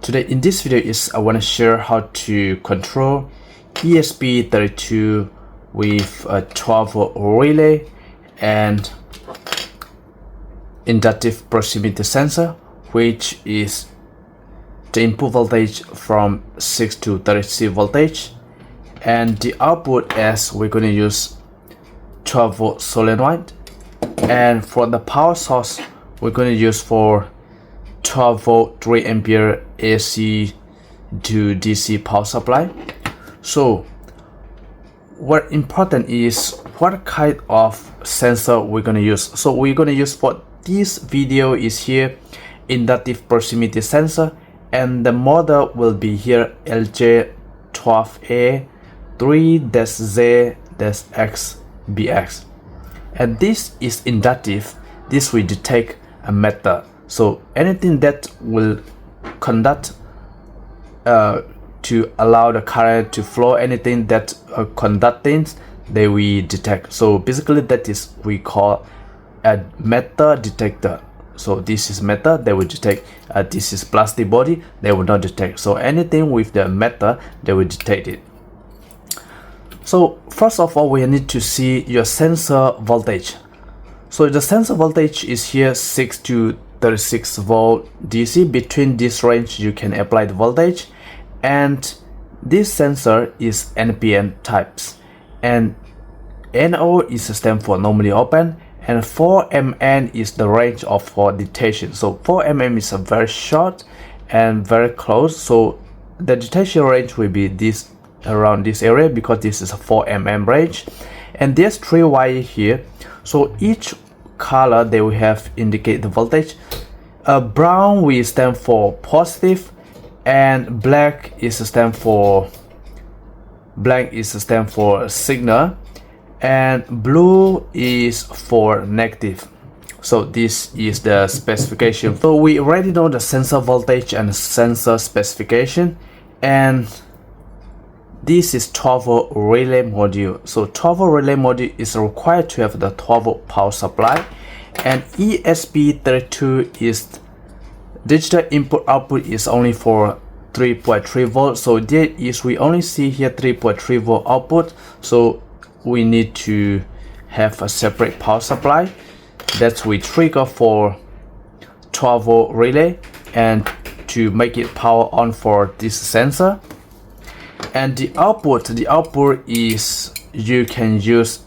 Today in this video I want to share how to control ESP32 with a 12-volt relay and inductive proximity sensor, which is the input voltage from 6 to 36 voltage, and the output as we're going to use 12-volt solenoid, and for the power source we're going to use for 12-volt 3 ampere AC to DC power supply. So what important is what kind of sensor we're going to use. So we're going to use for this video is here inductive proximity sensor, and the model will be here LJ12A3-Z-XBX, and this is inductive. This will detect a metal, so anything that will conduct to allow the current to flow, anything that conducting, they will detect. So basically that is we call a metal detector. So this is metal, they will detect. This is plastic body, they will not detect. So anything with the metal, they will detect it. So first of all, we need to see your sensor voltage. So the sensor voltage is here 6 to 36 volt DC. Between this range you can apply the voltage, and this sensor is NPN types, and NO is stand for normally open, and 4 MN is the range of for detection. So 4 mm is a very short and very close, so the detection range will be this around this area because this is a 4 mm range. And there's 3 wire here, so each color they will have indicate the voltage. Brown will stand for positive, and black is stand for signal, and blue is for negative. So this is the specification. So we already know the sensor voltage and sensor specification, and this is 12-volt relay module. So 12-volt relay module is required to have the 12-volt power supply, and ESP32 is digital input output is only for 3.3 volts. So there is we only see here 3.3 volt output, so we need to have a separate power supply that we trigger for 12-volt relay and to make it power on for this sensor. And the output is you can use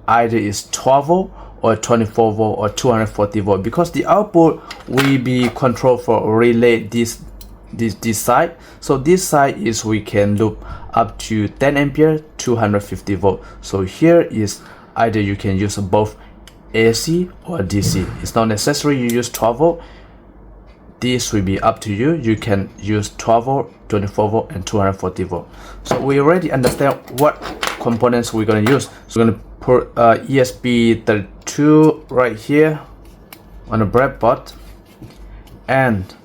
either is 12 volt or 24 volt or 240 volt, because the output will be controlled for relay this side. So this side is we can loop up to 10 ampere 250 volt. So here is either you can use both AC or DC. It's not necessary you use 12 volt. This will be up to you. You can use 12 volt, 24 volt and 240 volt. So we already understand what components we're going to use. So we're going to put ESP32 right here on the breadboard, and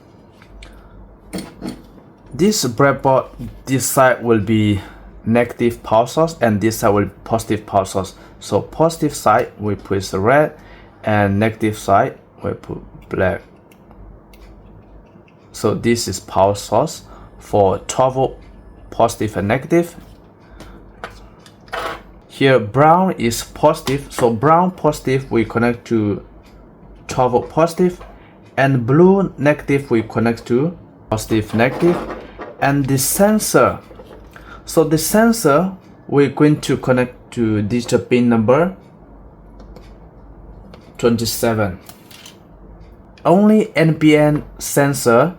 this breadboard, this side will be negative power source and this side will be positive power source. So positive side we put red and negative side we put black. So this is power source for 12 volt positive and negative. Here brown is positive, so brown positive we connect to 12 volt positive, and blue negative we connect to positive negative. And the sensor, so the sensor we're going to connect to digital pin number 27. Only NPN sensor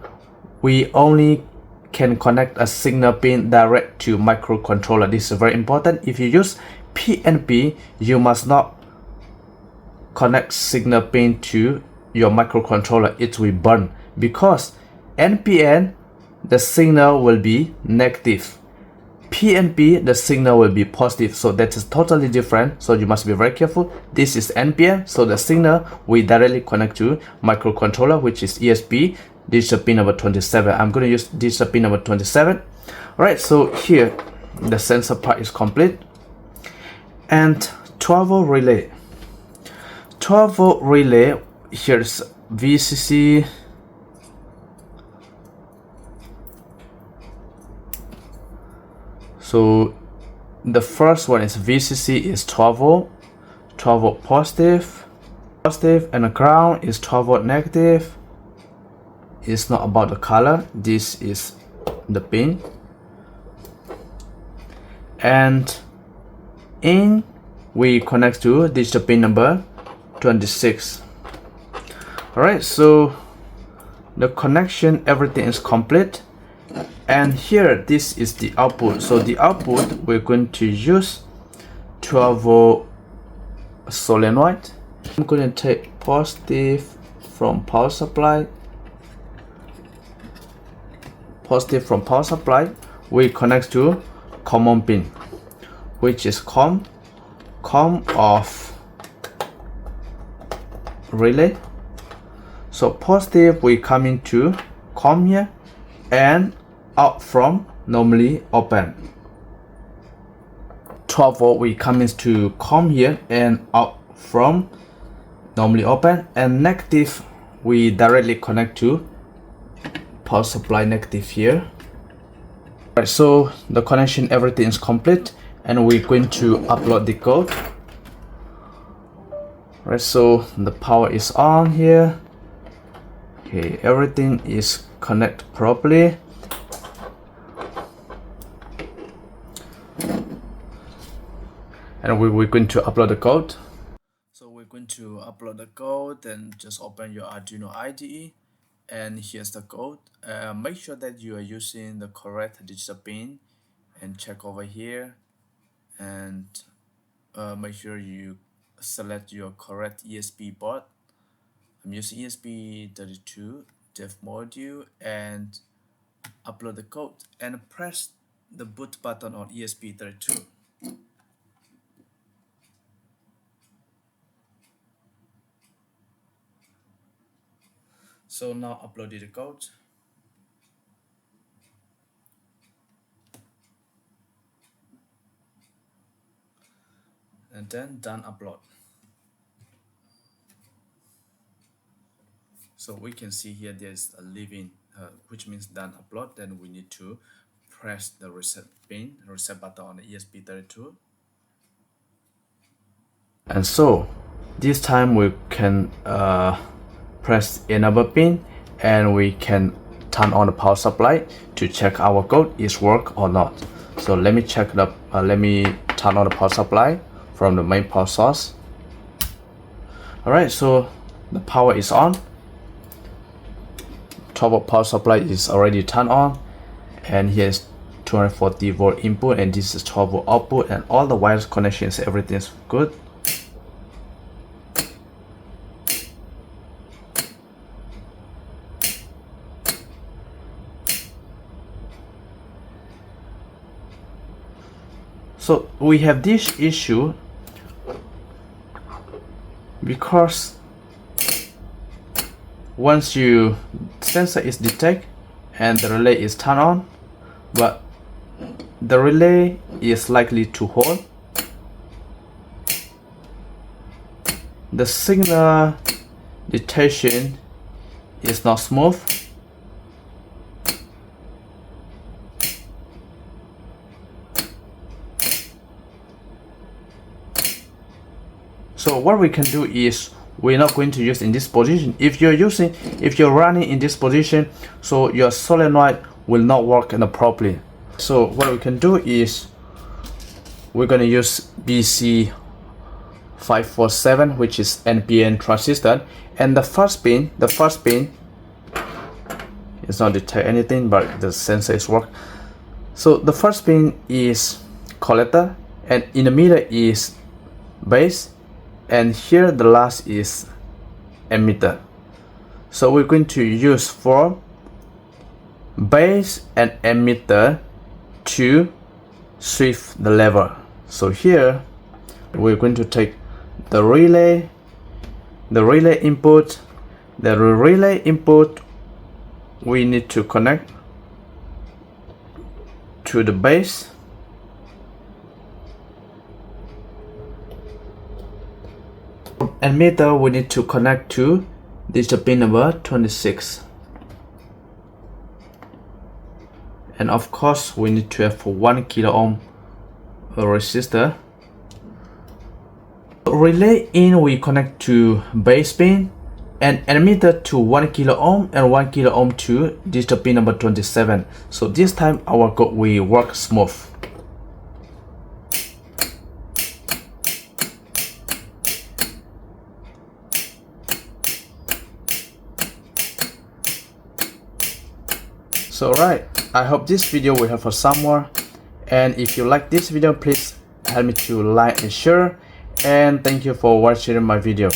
we only can connect a signal pin direct to microcontroller. This is very important. If you use PNP, you must not connect signal pin to your microcontroller. It will burn, because NPN the signal will be negative, PNP the signal will be positive, so that is totally different. So you must be very careful. This is NPN, so the signal we directly connect to microcontroller, which is ESP digital pin number 27. I'm going to use digital pin number 27. Alright, so here the sensor part is complete. And 12-volt relay. 12-volt relay, here's VCC So the first one is VCC is 12 volt, 12 volt positive, and the ground is 12 volt negative. It's not about the color, this is the pin. And in we connect to digital pin number 26. Alright, so the connection, everything is complete. And here this is the output. So the output, we're going to use 12 volt solenoid. I'm going to take positive from power supply. Positive from power supply, we connect to common pin, which is COM of relay. So positive, we come into COM here, and out from normally open. 12 volt, we come into COM here and out from normally open, and negative, we directly connect to power supply negative here. Right, so the connection, everything is complete, and we're going to upload the code. Right, so the power is on here. Okay, everything is connected properly. And we're going to upload the code. So we're going to upload the code, and just open your Arduino IDE. And here's the code. Make sure that you are using the correct digital pin, and check over here, and make sure you select your correct ESP board. I'm using ESP32 dev module, and upload the code and press the boot button on ESP32. So now uploaded the code. And then done upload. So we can see here there's a leaving, which means done upload. Then we need to press the reset pin, reset button on the ESP32. And so this time we can press another pin, and we can turn on the power supply to check our code is work or not. So let me check the let me turn on the power supply from the main power source. Alright, so the power is on. 12 volt power supply is already turned on, and here's 240 volt input, and this is 12 volt output, and all the wires connections, everything is good. So we have this issue because once you sensor is detected and the relay is turned on, but the relay is likely to hold. The signal detection is not smooth. So what we can do is, we're not going to use in this position. If you're running in this position, so your solenoid will not work properly. So what we can do is, we're going to use BC547, which is NPN transistor, and the first pin is not detect anything, but the sensor is work. So the first pin is collector, and in the middle is base, and here the last is emitter. So we're going to use for base and emitter to shift the level. So here we're going to take the relay input. The relay input we need to connect to the base, emitter we need to connect to this pin number 26, and of course we need to have 1 kilo ohm resistor. Relay in we connect to base pin, and emitter to 1 kilo ohm and 1 kilo ohm to digital pin number 27. So this time our code will work smooth. So right, I hope this video will help for someone, and if you like this video, please help me to like and share, and thank you for watching my video.